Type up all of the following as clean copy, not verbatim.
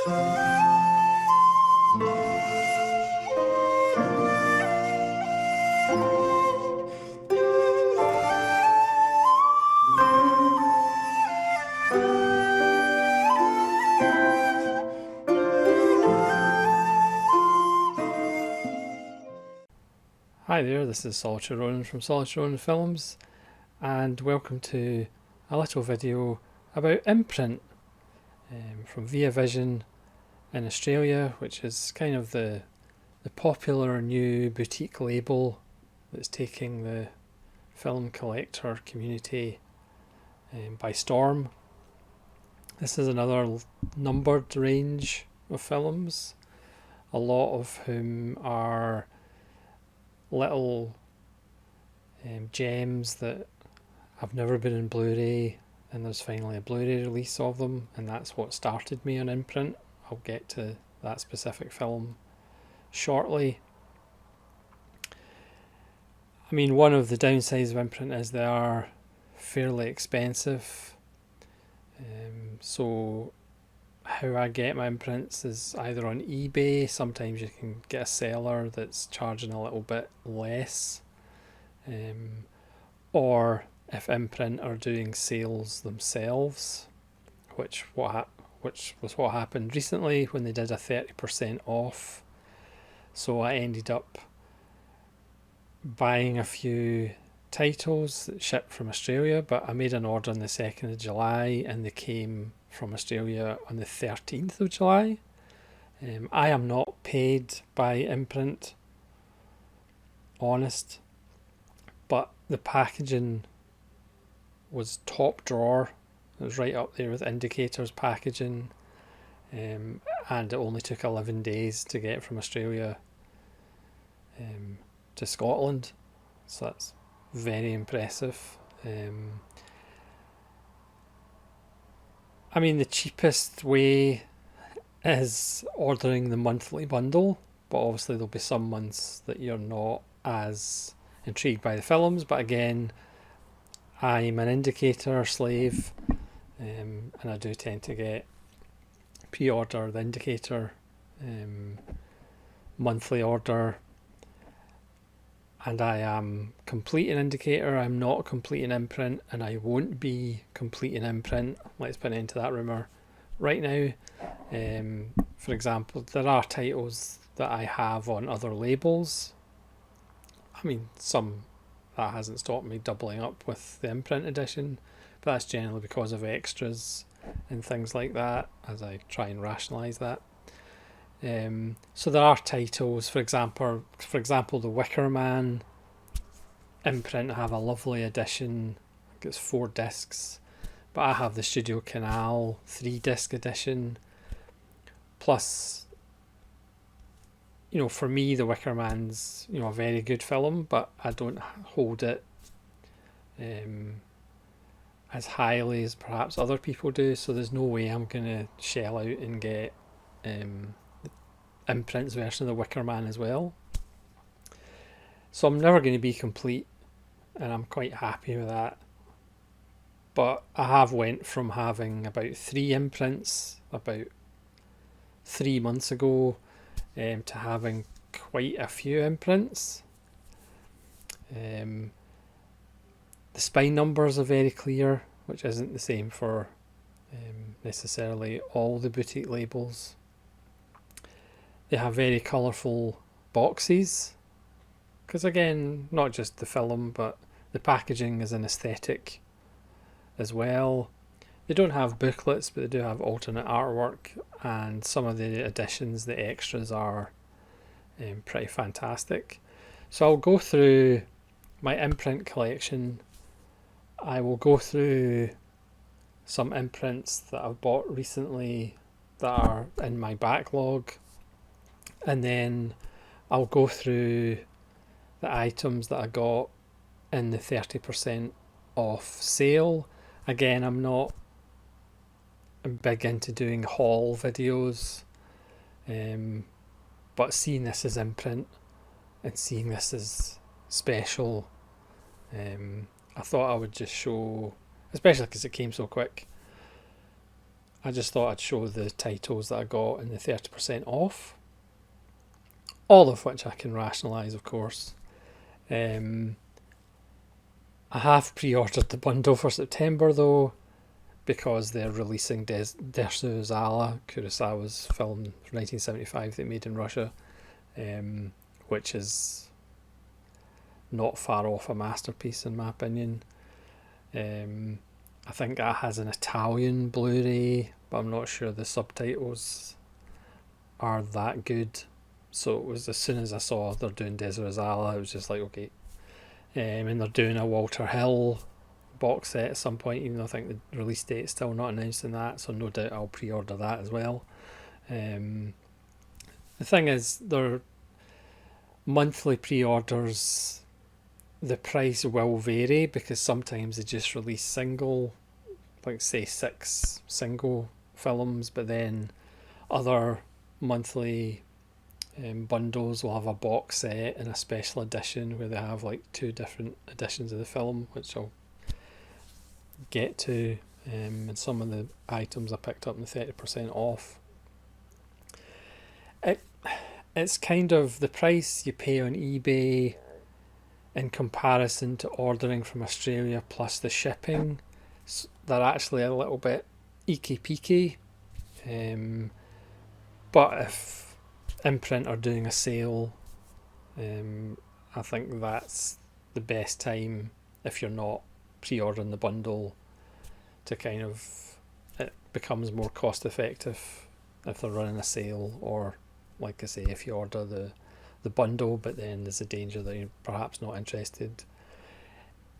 Hi there, this is Solitary Ronin from Solitary Ronin Films, and welcome to a little video about Imprint from Via Vision in Australia, which is kind of the popular new boutique label that's taking the film collector community by storm. This is another numbered range of films, a lot of whom are little gems that have never been in Blu-ray, and there's finally a Blu-ray release of them, and that's what started me on Imprint. I'll get to that specific film shortly. I mean, one of the downsides of Imprint is they are fairly expensive, so how I get my imprints is either on eBay. Sometimes you can get a seller that's charging a little bit less, or if Imprint are doing sales themselves, which was what happened recently when they did a 30% off. So I ended up buying a few titles that shipped from Australia, but I made an order on the 2nd of July and they came from Australia on the 13th of July. I am not paid by Imprint, honest, but the packaging was top drawer. It was right up there with Indicator's packaging, and it only took 11 days to get from Australia to Scotland, so that's very impressive. I mean, the cheapest way is ordering the monthly bundle, but obviously there'll be some months that you're not as intrigued by the films. But again, I'm an Indicator slave, and I do tend to get pre-order the Indicator monthly order, and I am completing Indicator. I'm not completing Imprint, and I won't be completing Imprint. Let's put an end to that rumour right now. For example, there are titles that I have on other labels. I mean, some that hasn't stopped me doubling up with the Imprint edition, but that's generally because of extras and things like that, as I try and rationalise that. So there are titles, for example, The Wicker Man. Imprint have a lovely edition. I think it's 4 discs, but I have the Studio Canal 3-disc edition. Plus, you know, for me, The Wicker Man's, you know, a very good film, but I don't hold it as highly as perhaps other people do. So there's no way I'm gonna shell out and get Imprint's version of The Wicker Man as well. So I'm never going to be complete, and I'm quite happy with that. But I have went from having about 3 imprints about 3 months ago to having quite a few imprints. The spine numbers are very clear, which isn't the same for necessarily all the boutique labels. They have very colourful boxes, because again, not just the film, but the packaging is an aesthetic as well. They don't have booklets, but they do have alternate artwork, and some of the additions, the extras, are pretty fantastic. So I'll go through my Imprint collection. I will go through some imprints that I've bought recently that are in my backlog, and then I'll go through the items that I got in the 30% off sale. Again, I'm not big into doing haul videos, but seeing this as Imprint and seeing this as special, I thought I would just show, especially because it came so quick, I just thought I'd show the titles that I got in the 30% off, all of which I can rationalise, of course. I have pre-ordered the bundle for September though, because they're releasing Dersu Zala, Kurosawa's film from 1975 they made in Russia, which is not far off a masterpiece in my opinion. I think that has an Italian Blu-ray, but I'm not sure the subtitles are that good. So it was, as soon as I saw they're doing Desert Zala, it was just like, okay. And they're doing a Walter Hill box set at some point, even though I think the release date's still not announced in that, so no doubt I'll pre-order that as well. The thing is, they're monthly pre-orders, the price will vary because sometimes they just release single, like say 6 single films, but then other monthly bundles will have a box set and a special edition where they have like 2 different editions of the film, which I'll get to. And some of the items I picked up in the 30% off. It's kind of the price you pay on eBay in comparison to ordering from Australia plus the shipping. They're actually a little bit eeky peeky. But if Imprint are doing a sale, I think that's the best time, if you're not pre-ordering the bundle, to kind of, it becomes more cost effective if they're running a sale, or like I say, if you order the bundle but then there's a danger that you're perhaps not interested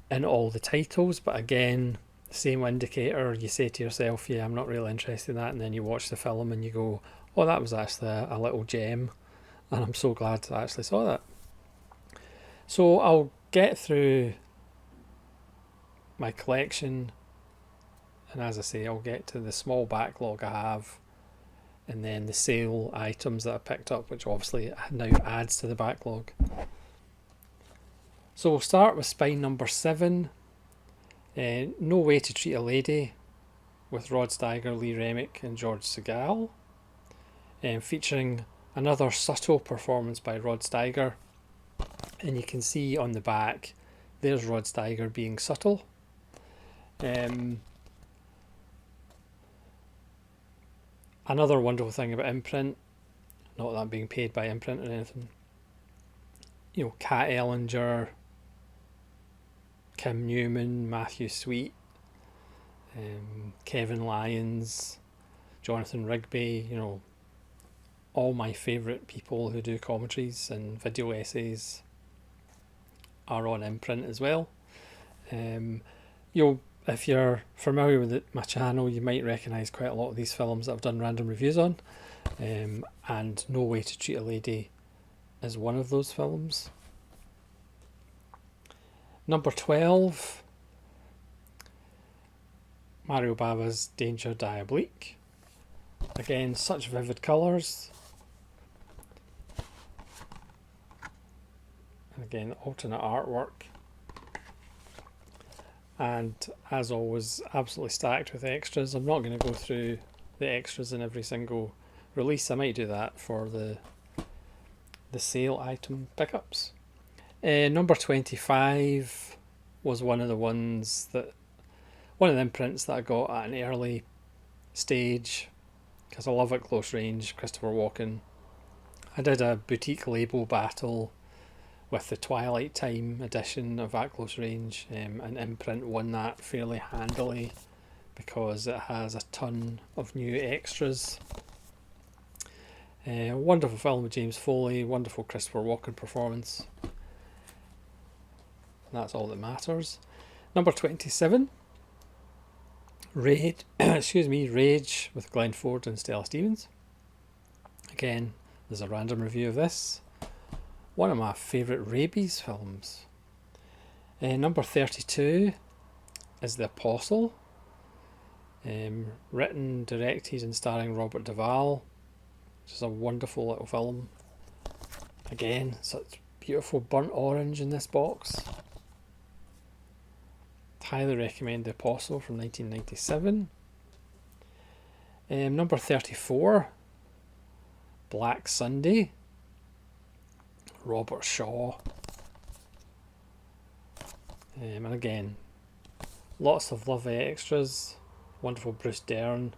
in all the titles. But again, same indicator, you say to yourself, yeah, I'm not really interested in that, and then you watch the film and you go, oh, that was actually a little gem, and I'm so glad I actually saw that. So I'll get through my collection, and as I say, I'll get to the small backlog I have, and then the sale items that I picked up, which obviously now adds to the backlog. So we'll start with spine number 7, No Way to Treat a Lady, with Rod Steiger, Lee Remick and George Segal, featuring another subtle performance by Rod Steiger. And you can see on the back, there's Rod Steiger being subtle. Another wonderful thing about Imprint, not that I'm being paid by Imprint or anything, you know, Kat Ellinger, Kim Newman, Matthew Sweet, Kevin Lyons, Jonathan Rigby, you know, all my favourite people who do commentaries and video essays are on Imprint as well. If you're familiar with my channel, you might recognise quite a lot of these films that I've done random reviews on, and No Way to Treat a Lady is one of those films. Number 12, Mario Bava's Danger Diabolique. Again, such vivid colours. And again, alternate artwork. And as always, absolutely stacked with extras. I'm not going to go through the extras in every single release. I might do that for the sale item pickups. Number 25 was one of the imprints that I got at an early stage, because I love at close range, Christopher Walken. I did a boutique label battle with the Twilight Time edition of At Close Range, and Imprint won that fairly handily because it has a ton of new extras. Wonderful film with James Foley, wonderful Christopher Walken performance. That's all that matters. Number 27, Rage with Glenn Ford and Stella Stevens. Again, there's a random review of this. One of my favourite rabies films. Number 32 is The Apostle. Written, directed and starring Robert Duvall, which is a wonderful little film. Again, such beautiful burnt orange in this box. Highly recommend The Apostle from 1997. Number 34, Black Sunday, Robert Shaw. And again, lots of lovely extras. Wonderful Bruce Dern.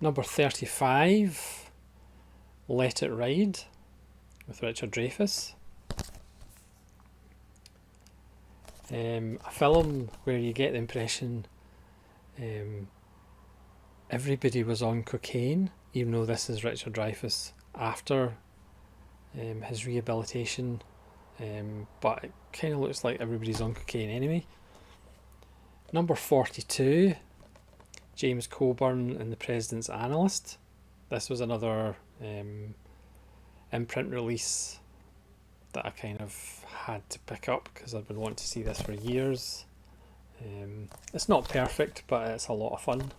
Number 35, Let It Ride, with Richard Dreyfuss. A film where you get the impression everybody was on cocaine, even though this is Richard Dreyfuss after his rehabilitation, but it kind of looks like everybody's on cocaine anyway. Number 42, James Coburn and the President's Analyst. This was another imprint release that I kind of had to pick up because I've been wanting to see this for years. It's not perfect, but it's a lot of fun.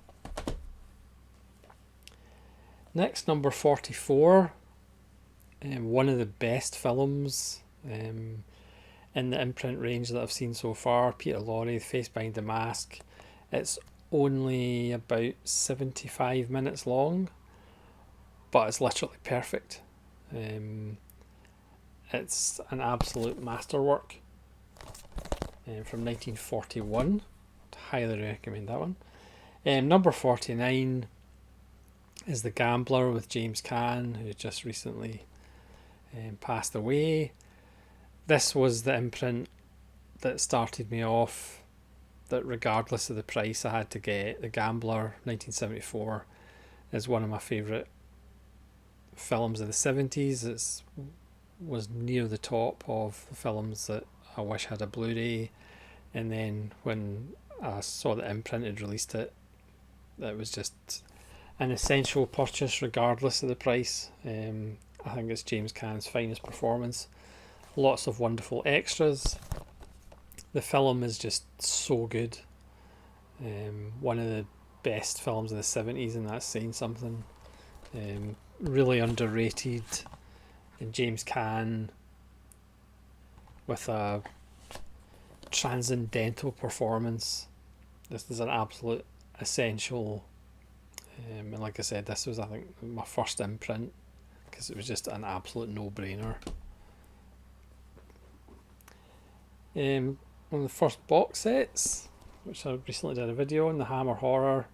Next, number 44, one of the best films in the imprint range that I've seen so far, Peter Lorre, The Face Behind the Mask. It's only about 75 minutes long, but it's literally perfect. It's an absolute masterwork from 1941. I'd highly recommend that one. Number 49 is The Gambler with James Caan, who just recently passed away. This was the imprint that started me off, that regardless of the price I had to get. The Gambler 1974 is one of my favourite films of the 70s. It was near the top of the films that I wish had a Blu-ray, and then when I saw that Imprint had released it, it was just an essential purchase regardless of the price. I think it's James Caan's finest performance. Lots of wonderful extras. The film is just so good. One of the best films of the 70s, and that's saying something. Really underrated. And James Caan with a transcendental performance. This is an absolute essential. And like I said, this was, I think, my first imprint because it was just an absolute no-brainer. One of the first box sets, which I recently did a video on, the Hammer Horror,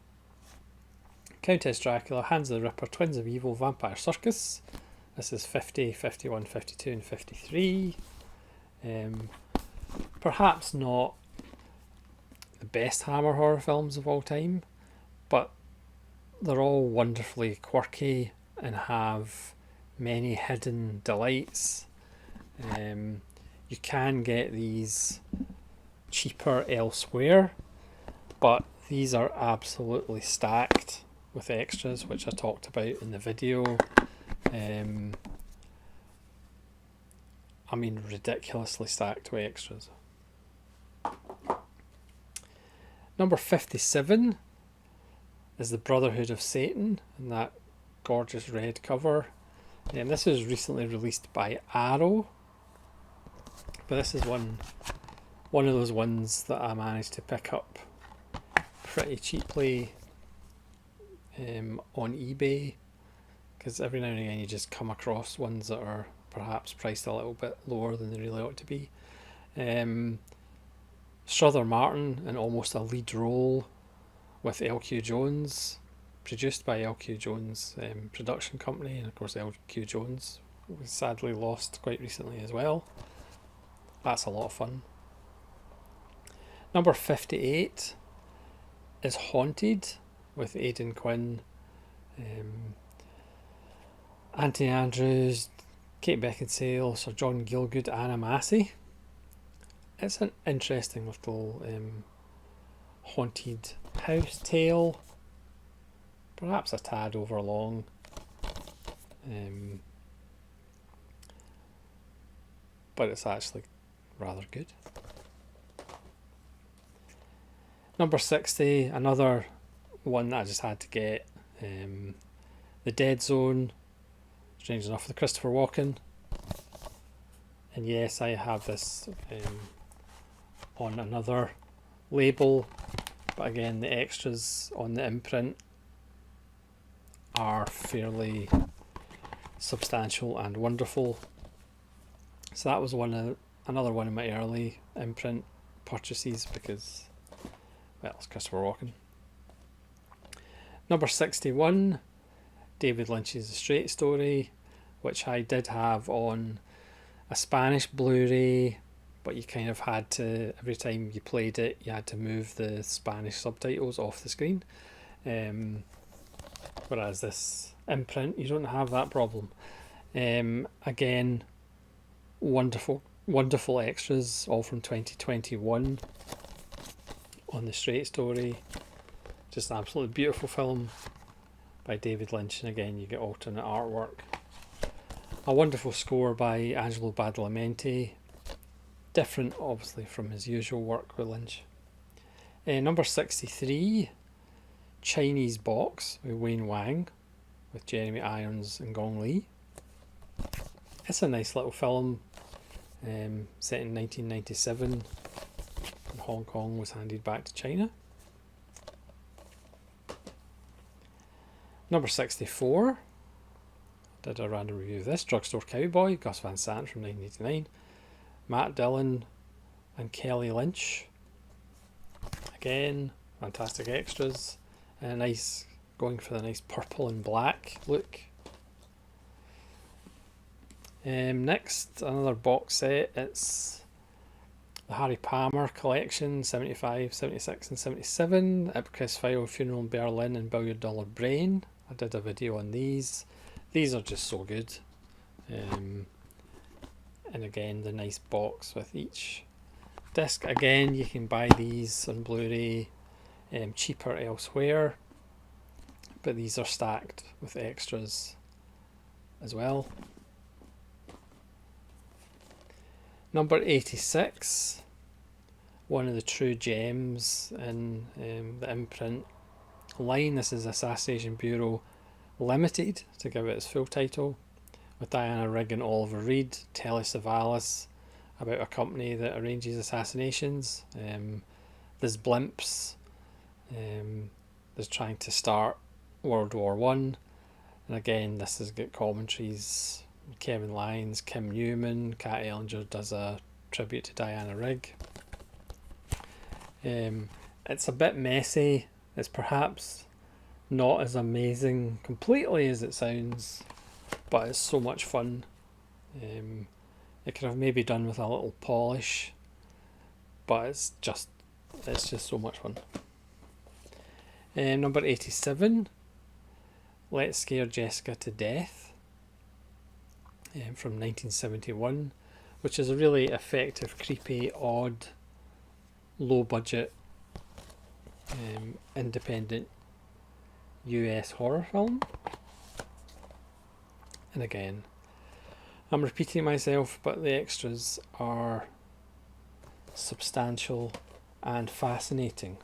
Countess Dracula, Hands of the Ripper, Twins of Evil, Vampire Circus. This is 50, 51, 52 and 53. Perhaps not the best Hammer horror films of all time, but they're all wonderfully quirky and have many hidden delights. You can get these cheaper elsewhere, but these are absolutely stacked with extras, which I talked about in the video. I mean, ridiculously stacked with extras. Number 57 is the Brotherhood of Satan, and that gorgeous red cover. And this was recently released by Arrow, but this is one of those ones that I managed to pick up pretty cheaply on eBay, because every now and again you just come across ones that are perhaps priced a little bit lower than they really ought to be. Strother Martin in almost a lead role with LQ Jones, produced by LQ Jones production company, and of course LQ Jones was sadly lost quite recently as well. That's a lot of fun. Number 58 is Haunted with Aidan Quinn, Anthony Andrews, Kate Beckinsale, Sir John Gielgud, Anna Massey. It's an interesting little haunted house tale, perhaps a tad overlong, but it's actually rather good. Number 60, another one that I just had to get, The Dead Zone, strange enough, with Christopher Walken. And yes, I have this on another label, but again, the extras on the imprint are fairly substantial and wonderful. So that was another one of my early imprint purchases because, well, it's Christopher Walken. Number 61, David Lynch's The Straight Story, which I did have on a Spanish Blu-ray, but you kind of had to, every time you played it, you had to move the Spanish subtitles off the screen. Whereas this imprint, you don't have that problem. Again, wonderful extras, all from 2021 on The Straight Story. Just an absolutely beautiful film by David Lynch, and again you get alternate artwork. A wonderful score by Angelo Badalamenti, different obviously from his usual work with Lynch. Number 63, Chinese Box with Wayne Wang, with Jeremy Irons and Gong Li. It's a nice little film, set in 1997, and Hong Kong was handed back to China. Number 64, did a random review of this, Drugstore Cowboy, Gus Van Sant from 1989, Matt Dillon and Kelly Lynch. Again, fantastic extras, and nice, going for the nice purple and black look. Next, another box set, it's the Harry Palmer collection, 75, 76 and 77, Ipcress File, Funeral in Berlin and Billiard Dollar Brain. I did a video on these. These are just so good. And again, the nice box with each disc. Again, you can buy these on Blu-ray cheaper elsewhere, but these are stacked with extras as well. Number 86, one of the true gems in the imprint line. This is Assassination Bureau Limited, to give it its full title, with Diana Rigg and Oliver Reed, Telly Savalas, about a company that arranges assassinations. There's blimps. There's trying to start World War One, and again, this has got commentaries. Kevin Lyons, Kim Newman, Kat Ellinger does a tribute to Diana Rigg. It's a bit messy. It's perhaps not as amazing completely as it sounds, but it's so much fun. It could have maybe done with a little polish, but it's just so much fun. Number 87, Let's Scare Jessica to Death, from 1971, which is a really effective, creepy, odd, low budget, independent US horror film. And again, I'm repeating myself, but the extras are substantial and fascinating.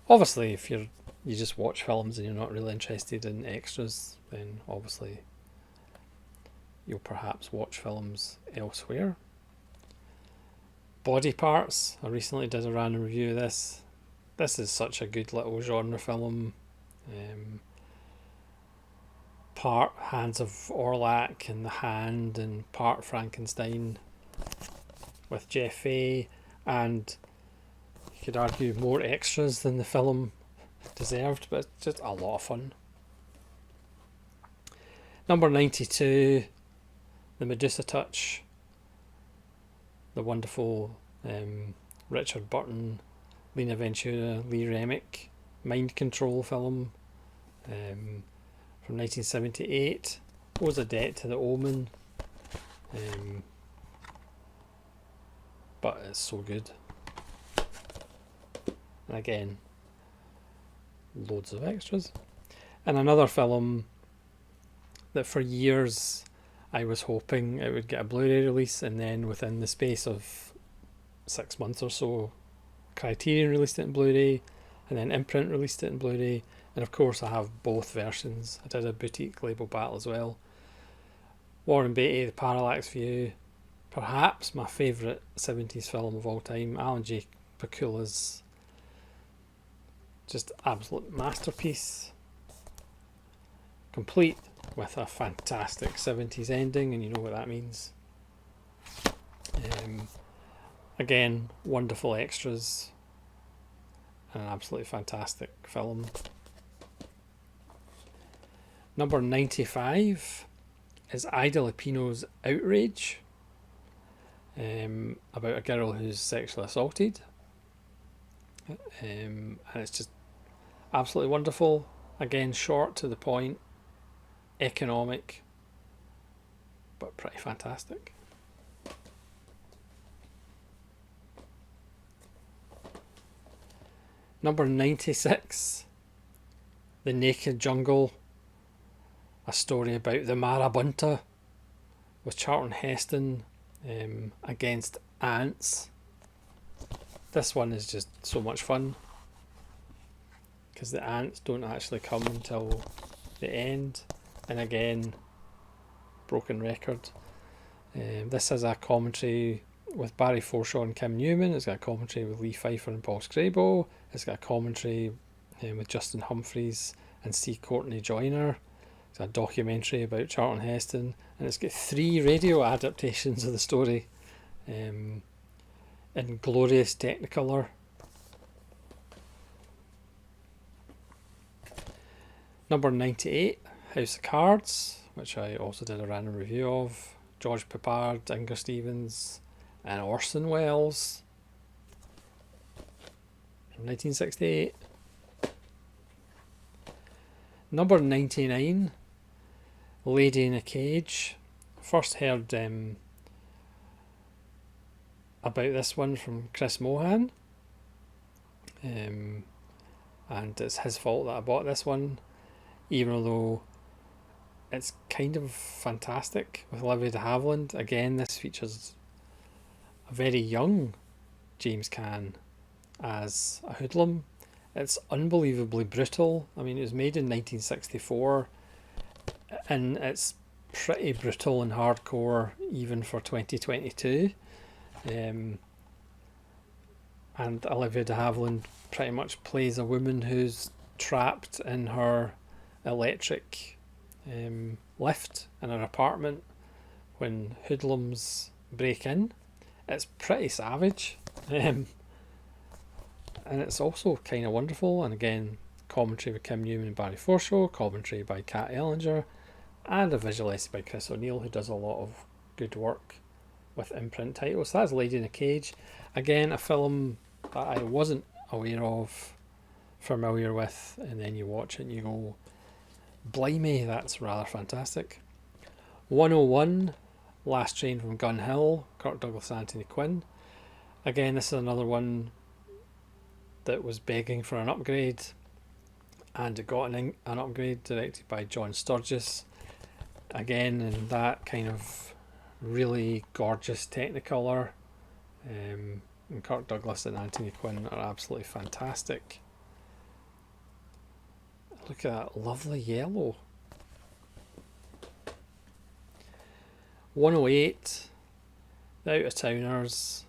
Obviously, if you just watch films and you're not really interested in extras, then obviously you'll perhaps watch films elsewhere. Body Parts, I recently did a random review of this. This is such a good little genre film. Part Hands of Orlac and The Hand, and part Frankenstein with Jeff Fay, and you could argue more extras than the film deserved, but it's just a lot of fun. Number 92, The Medusa Touch, the wonderful Richard Burton, Lena Ventura, Lee Remick mind control film from 1978. Owes a debt to The Omen, but it's so good. And again, loads of extras. And another film that for years I was hoping it would get a Blu-ray release, and then within the space of 6 months or so, Criterion released it in Blu-ray, and then Imprint released it in Blu-ray, and of course I have both versions. I did a boutique label battle as well. Warren Beatty, The Parallax View, perhaps my favourite 70s film of all time. Alan J. Pakula's Just absolute masterpiece, complete with a fantastic 70s ending, and you know what that means. Again, wonderful extras, and an absolutely fantastic film. Number 95 is Ida Lupino's Outrage, about a girl who's sexually assaulted. And it's just absolutely wonderful. Again, short, to the point, economic, but pretty fantastic. Number 96, The Naked Jungle, a story about the Marabunta with Charlton Heston against ants. This one is just so much fun because the ants don't actually come until the end, and again, broken record. This has a commentary with Barry Forshaw and Kim Newman. It's got a commentary with Lee Pfeiffer and Paul Scrabo. It's got a commentary with Justin Humphries and C. Courtney Joyner. It's a documentary about Charlton Heston, and it's got 3 radio adaptations of the story in glorious Technicolor. Number 98, House of Cards, which I also did a random review of. George Peppard, Inger Stevens, and Orson Welles from 1968. Number 99, Lady in a Cage. First heard about this one from Chris Mohan, and it's his fault that I bought this one, even though it's kind of fantastic with Olivia de Havilland. Again, this features a very young James Caan as a hoodlum. It's unbelievably brutal. I mean, it was made in 1964, and it's pretty brutal and hardcore even for 2022. And Olivia de Havilland pretty much plays a woman who's trapped in her electric lift in her apartment when hoodlums break in. It's pretty savage, and it's also kind of wonderful. And again, commentary with Kim Newman and Barry Forshaw, commentary by Kat Ellinger, and a visual essay by Chris O'Neill, who does a lot of good work with Imprint titles. So that's Lady in a Cage. Again, a film that I wasn't aware of, familiar with, and then you watch it and you go, blimey, that's rather fantastic. 101, Last Train from Gun Hill, Kirk Douglas and Anthony Quinn. Again, this is another one that was begging for an upgrade, and it got an upgrade, directed by John Sturgis. Again, in that kind of really gorgeous Technicolor, and Kirk Douglas and Anthony Quinn are absolutely fantastic. Look at that lovely yellow. 108, The Out of Towners,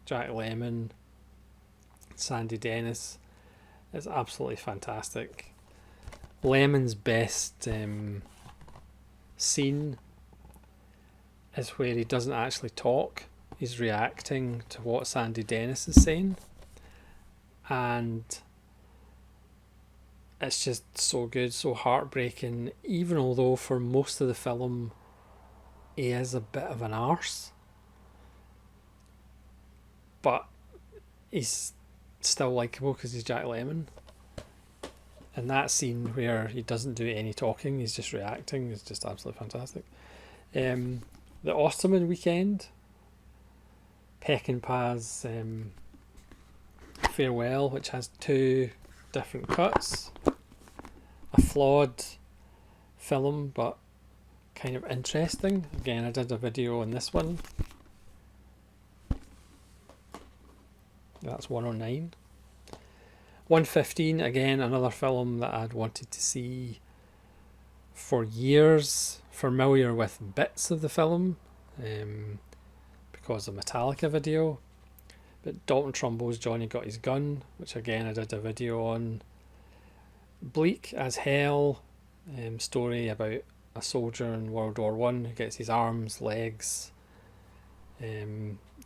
Jack Lemmon, Sandy Dennis. It's absolutely fantastic. Lemmon's best scene is where he doesn't actually talk. He's reacting to what Sandy Dennis is saying, and it's just so good, so heartbreaking, even although for most of the film he is a bit of an arse, but he's still likeable because he's Jack Lemmon. And that scene where he doesn't do any talking, he's just reacting, is just absolutely fantastic. The Osterman Weekend, Peckinpah's Farewell, which has 2 different cuts. A flawed film, but kind of interesting. Again, I did a video on this one. That's 109. 115, again, another film that I'd wanted to see for years. Familiar with bits of the film because of Metallica video. But Dalton Trumbo's Johnny Got His Gun, which again I did a video on. Bleak As Hell, story about a soldier in World War One who gets his arms, legs,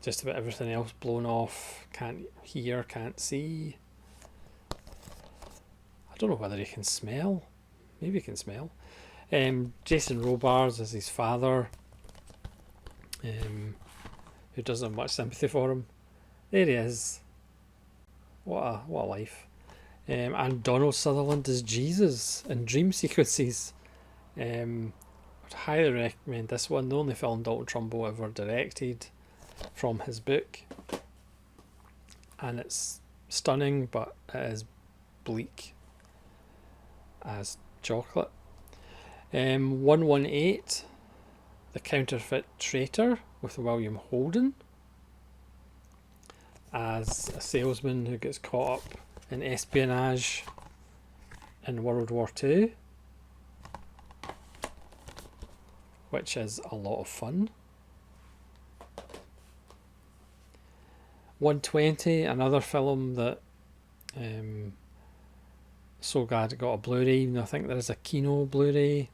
just about everything else blown off, can't hear, can't see. I don't know whether he can smell. Maybe he can smell. Jason Robards as his father, who doesn't have much sympathy for him. There he is. What a life. And Donald Sutherland as Jesus in dream sequences. I'd highly recommend this one. The only film Dalton Trumbo ever directed from his book. And it's stunning, but it is bleak as chocolate. 118, The Counterfeit Traitor, with William Holden as a salesman who gets caught up in espionage in World War II, which is a lot of fun. 120, another film that so glad it got a Blu-ray, even though I think there is a Kino Blu-ray.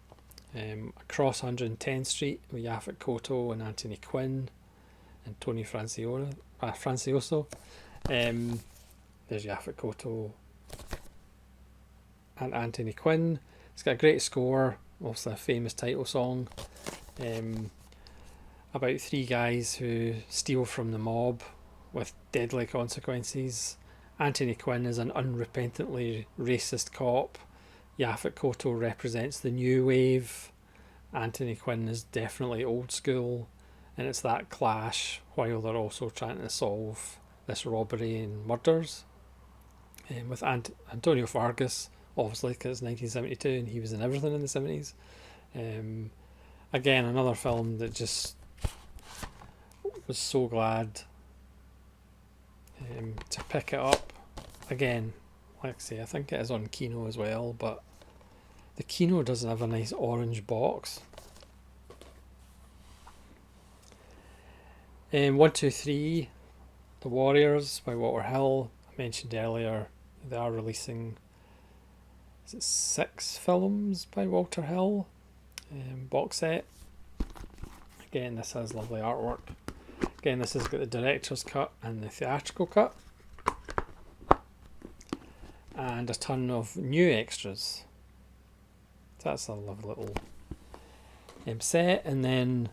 Across 110th Street with Yaphet Kotto and Anthony Quinn and Tony Francioso. There's Yaphet Kotto and Anthony Quinn. It's got a great score, also a famous title song, about three guys who steal from the mob with deadly consequences. Anthony Quinn is an unrepentantly racist cop. Yaphet Kotto represents the new wave. Anthony Quinn is definitely old school, and it's that clash while they're also trying to solve this robbery and murders. With Antonio Fargas, obviously, because it's 1972 and he was in everything in the 70s. Again, another film that just was so glad to pick it up. Again, like I say, I think it is on Kino as well, but the Kino doesn't have a nice orange box. 123, The Warriors by Walter Hill. I mentioned earlier they are releasing, is it 6 films by Walter Hill? Box set. Again, this has lovely artwork. Again, this has got the director's cut and the theatrical cut. And a ton of new extras. That's a lovely little set. And then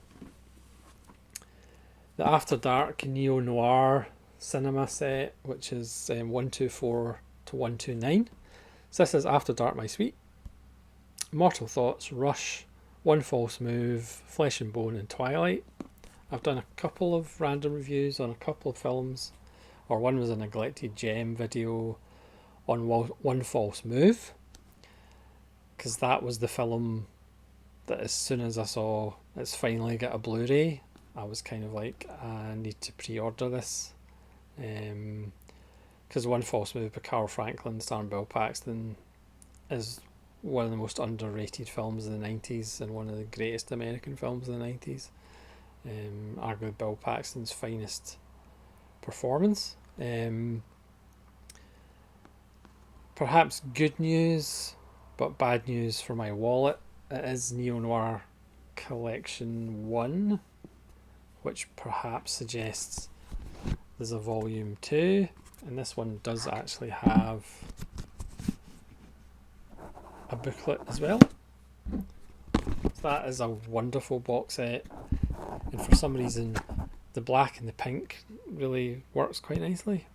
the After Dark Neo Noir cinema set, which is 124 to 129. So this is After Dark My Sweet, Mortal Thoughts, Rush, One False Move, Flesh and Bone, and Twilight. I've done a couple of random reviews on a couple of films, or one was a Neglected Gem video on One False Move, because that was the film that as soon as I saw it's finally got a Blu-ray, I was kind of like, I need to pre-order this, because One False Move by Carl Franklin starring Bill Paxton is one of the most underrated films of the 90s and one of the greatest American films of the 90s. Arguably Bill Paxton's finest performance. Perhaps good news, but bad news for my wallet. It is Neo Noir Collection 1, which perhaps suggests there's a volume 2, and this one does actually have a booklet as well. So that is a wonderful box set, and for some reason the black and the pink really works quite nicely.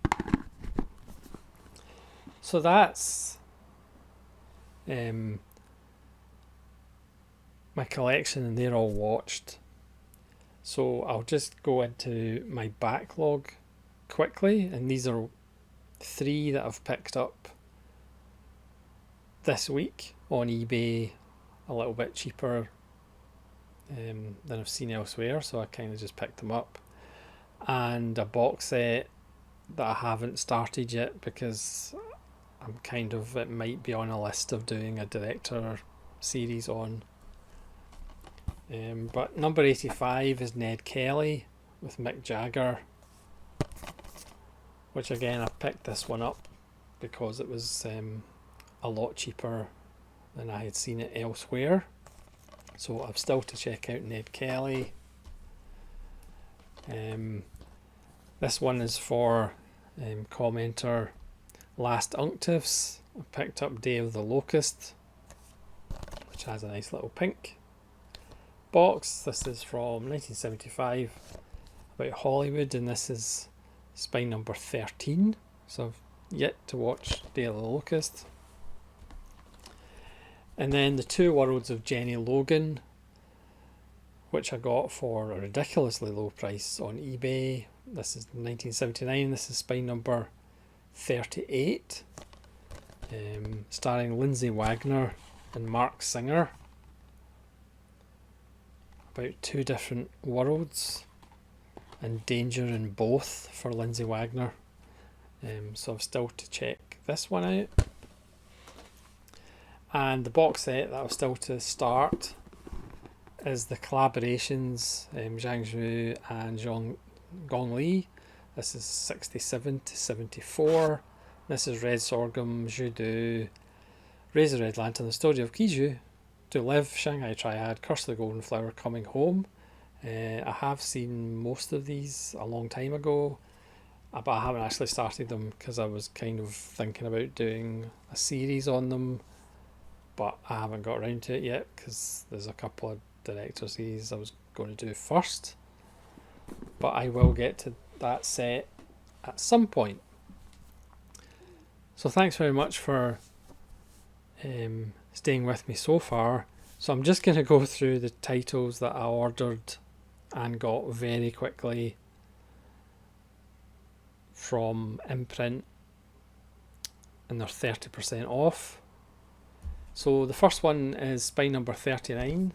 So that's my collection, and they're all watched. So I'll just go into my backlog quickly, and these are 3 that I've picked up this week on eBay a little bit cheaper than I've seen elsewhere, so I kind of just picked them up, and a box set that I haven't started yet because I'm kind of, it might be on a list of doing a director series on. But number 85 is Ned Kelly with Mick Jagger. which again I picked this one up because it was a lot cheaper than I had seen it elsewhere. So I've still to check out Ned Kelly. This one is for commenter Last Unctives. I picked up Day of the Locust, which has a nice little pink box. This is from 1975 about Hollywood, and this is spine number 13. So I've yet to watch Day of the Locust. And then The Two Worlds of Jenny Logan, which I got for a ridiculously low price on eBay. This is 1979. This is spine number 38, starring Lindsay Wagner and Mark Singer. About two different worlds and danger in both for Lindsay Wagner. So I've still to check this one out. And the box set that I've still to start is the collaborations, Zhang Zhu and Gong Li. This is 67 to 74. This is Red Sorghum, Judo, Raise the Red Lantern, The Story of Kiju, To Live, Shanghai Triad, Curse of the Golden Flower, Coming Home. I have seen most of these a long time ago, but I haven't actually started them because I was kind of thinking about doing a series on them, but I haven't got around to it yet because there's a couple of director series I was going to do first. But I will get to that set at some point. So thanks very much for staying with me so far. So I'm just going to go through the titles that I ordered and got very quickly from Imprint, and they're 30% off. So the first one is spine number 39,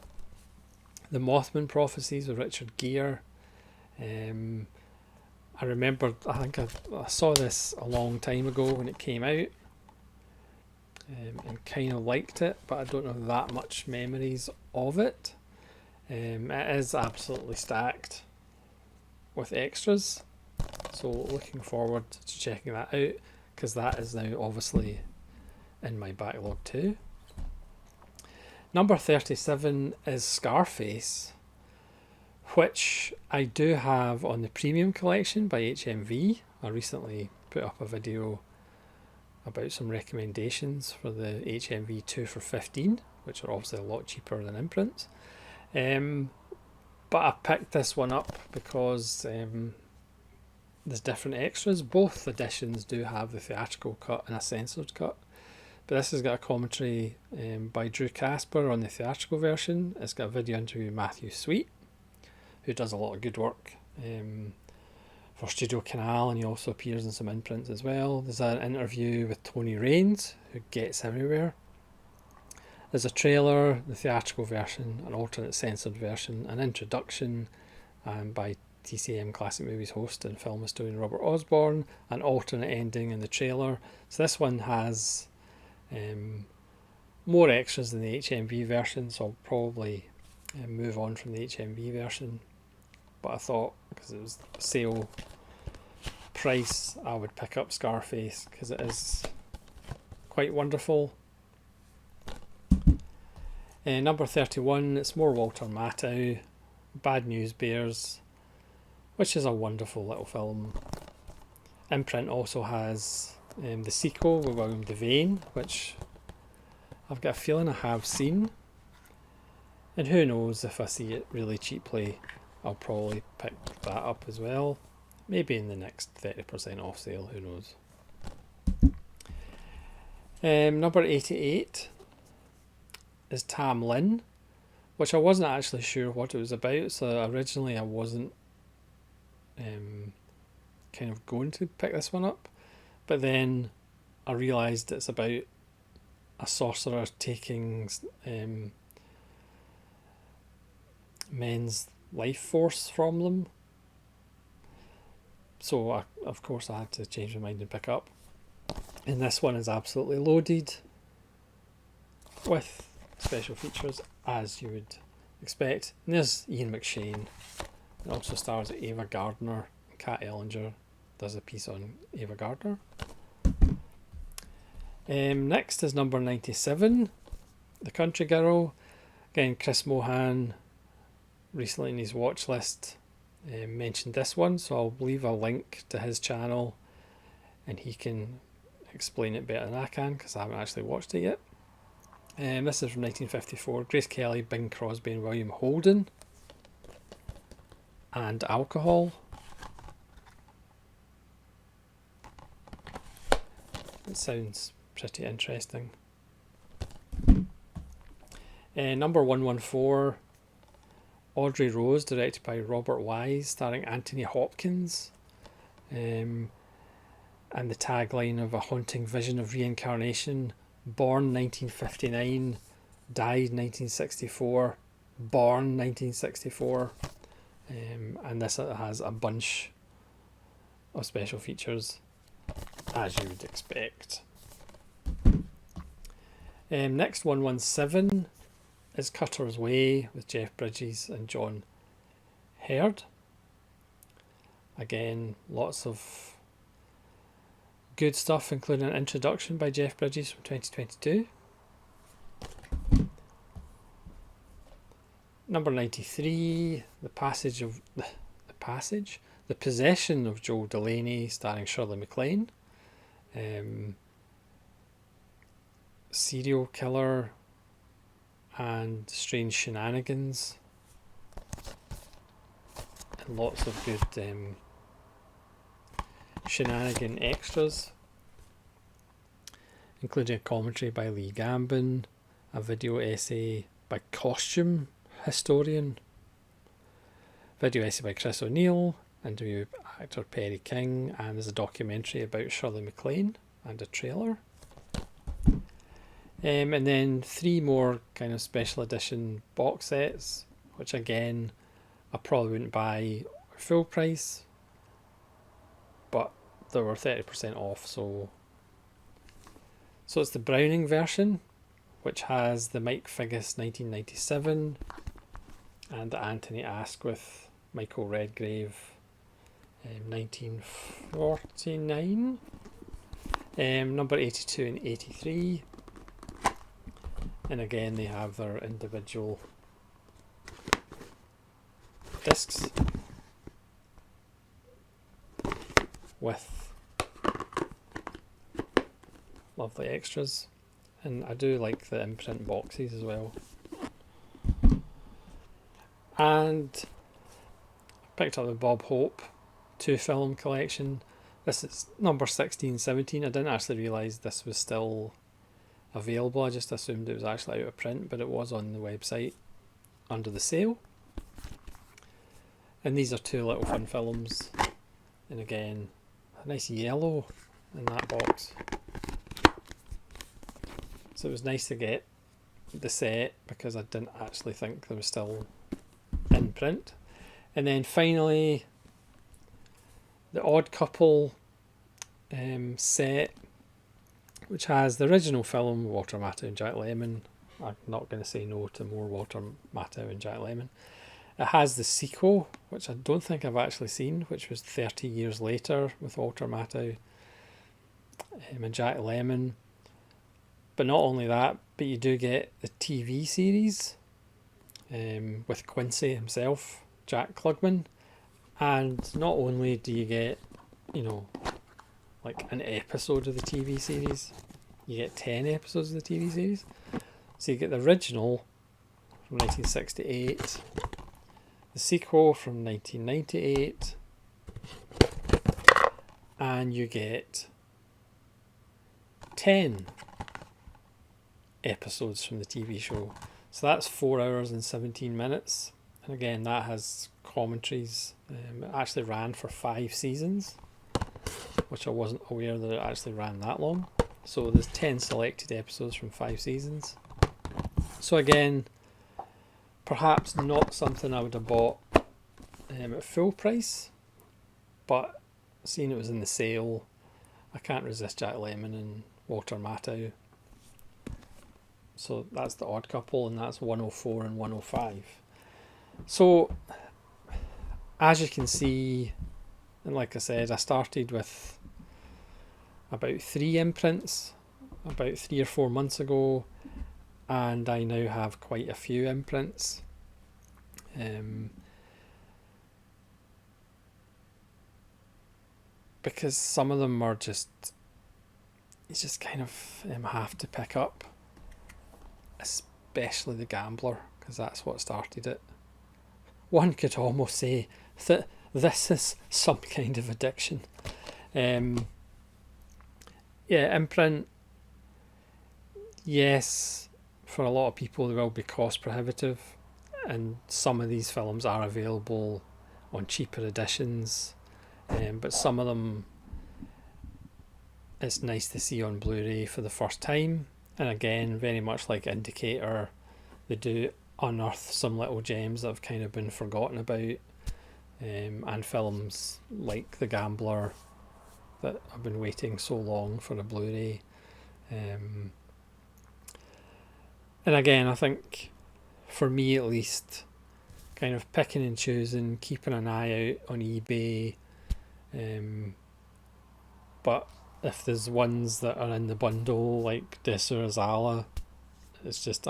The Mothman Prophecies with Richard Gere. I remember, I think I saw this a long time ago when it came out, and kind of liked it, but I don't have that much memories of it. It is absolutely stacked with extras, so looking forward to checking that out, because that is now obviously in my backlog too. Number 37 is Scarface, which I do have on the premium collection by HMV. I recently put up a video about some recommendations for the HMV 2 for 15, which are obviously a lot cheaper than Imprint. But I picked this one up because there's different extras. Both editions do have the theatrical cut and a censored cut, but this has got a commentary by Drew Casper on the theatrical version. It's got a video interview with Matthew Sweet, who does a lot of good work for Studio Canal, and he also appears in some imprints as well. There's an interview with Tony Raines, who gets everywhere. There's a trailer, the theatrical version, an alternate censored version, an introduction by TCM Classic Movies host and film historian Robert Osborne, an alternate ending in the trailer. So this one has more extras than the HMV version, so I'll probably move on from the HMV version. But I thought, because it was sale price, I would pick up Scarface because it is quite wonderful. Number 31, it's more Walter Matthau, Bad News Bears, which is a wonderful little film. Imprint also has the sequel with William Devane, which I've got a feeling I have seen. And who knows, if I see it really cheaply, I'll probably pick that up as well. Maybe in the next 30% off sale, who knows. Number 88 is Tamlin, which I wasn't actually sure what it was about. So originally I wasn't kind of going to pick this one up. But then I realised it's about a sorcerer taking men's life force from them. So of course I had to change my mind and pick up. And this one is absolutely loaded with special features, as you would expect. And there's Ian McShane. It also stars Ava Gardner and Kat Ellinger does a piece on Ava Gardner. Next is number 97, The Country Girl. Again, Chris Mohan recently in his watch list mentioned this one, so I'll leave a link to his channel and he can explain it better than I can because I haven't actually watched it yet. This is from 1954. Grace Kelly, Bing Crosby and William Holden. And Alcohol. It sounds pretty interesting. Number 114, Audrey Rose, directed by Robert Wise, starring Anthony Hopkins. And the tagline of A Haunting Vision of Reincarnation, born 1959, died 1964, born 1964. And this has a bunch of special features, as you would expect. Next, 117 is Cutter's Way with Jeff Bridges and John Heard. Again, lots of good stuff, including an introduction by Jeff Bridges from 2022. Number 93, The Possession of Joel Delaney, starring Shirley MacLaine. Serial killer and strange shenanigans. And lots of good shenanigan extras, including a commentary by Lee Gambin, a video essay by Costume Historian, video essay by Chris O'Neill, interview with actor Perry King, and there's a documentary about Shirley MacLaine and a trailer. And then 3 more kind of special edition box sets, which again I probably wouldn't buy full price, but they were 30% off. So it's the Browning version, which has the Mike Figgis 1997 and the Anthony Asquith Michael Redgrave 1949, number 82 and 83. And again, they have their individual discs with lovely extras. And I do like the imprint boxes as well. And I picked up the Bob Hope 2-film collection. This is number 1617. I didn't actually realise this was still available. I just assumed it was actually out of print, but it was on the website under the sale. And these are 2 little fun films, and again a nice yellow in that box, so it was nice to get the set because I didn't actually think they were still in print. And then finally the Odd Couple set, which has the original film, Walter Matthau and Jack Lemmon. I'm not going to say no to more Walter Matthau and Jack Lemmon. It has the sequel, which I don't think I've actually seen, which was 30 years later with Walter Matthau and Jack Lemmon. But not only that, but you do get the TV series with Quincy himself, Jack Klugman. And not only do you get, like an episode of the TV series, you get 10 episodes of the TV series. So you get the original from 1968, the sequel from 1998, and you get 10 episodes from the TV show. So that's 4 hours and 17 minutes. And again, that has commentaries. It actually ran for 5 seasons, which I wasn't aware that it actually ran that long. So there's 10 selected episodes from 5 seasons. So again, perhaps not something I would have bought at full price, but seeing it was in the sale, I can't resist Jack Lemmon and Walter Matthau. So that's the Odd Couple, and that's 104 and 105. So as you can see, And like I said, I started with about 3 imprints about 3 or 4 months ago, and I now have quite a few imprints. Because some of them are just, you just kind of have to pick up, especially the Gambler, because that's what started it. One could almost say that this is some kind of addiction. Yeah, Imprint, yes, for a lot of people they will be cost prohibitive, and some of these films are available on cheaper editions, but some of them it's nice to see on Blu-ray for the first time. And again, very much like Indicator, they do unearth some little gems that have kind of been forgotten about, and films like The Gambler that have been waiting so long for a Blu-ray. And again, I think for me at least, kind of picking and choosing, keeping an eye out on eBay, but if there's ones that are in the bundle like Desert Zala, it's just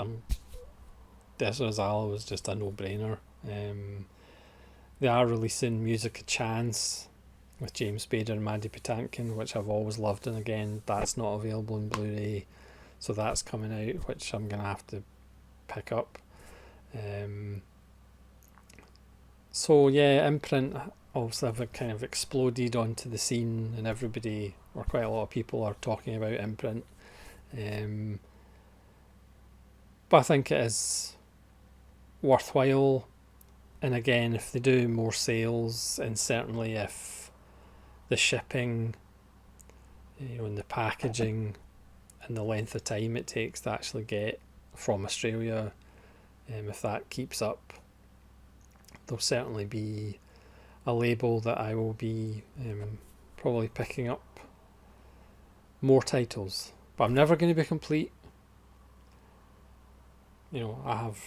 Desert Zala was just a no-brainer. They are releasing Music a Chance with James Spader and Mandy Patinkin, which I've always loved, and again that's not available in Blu-ray, so that's coming out, which I'm gonna have to pick up. So yeah, Imprint obviously have kind of exploded onto the scene, and everybody, or quite a lot of people, are talking about Imprint. But I think it is worthwhile, and again, if they do more sales, and certainly if the shipping, and the packaging and the length of time it takes to actually get from Australia, if that keeps up, there'll certainly be a label that I will be probably picking up more titles. But I'm never going to be complete. I have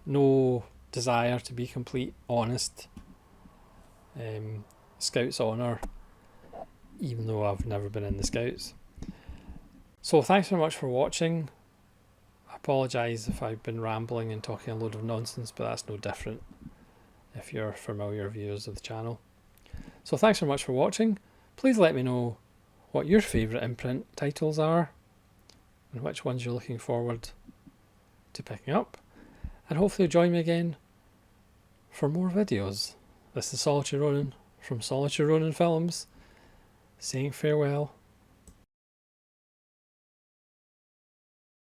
no desire to be complete, honest. Scouts honour, even though I've never been in the Scouts. So thanks very much for watching. I apologise if I've been rambling and talking a load of nonsense, but that's no different if you're familiar viewers of the channel. So thanks very much for watching. Please let me know what your favourite Imprint titles are and which ones you're looking forward to picking up, and hopefully join me again for more videos. This is Solitary Ronin from Solitary Ronin Films, saying farewell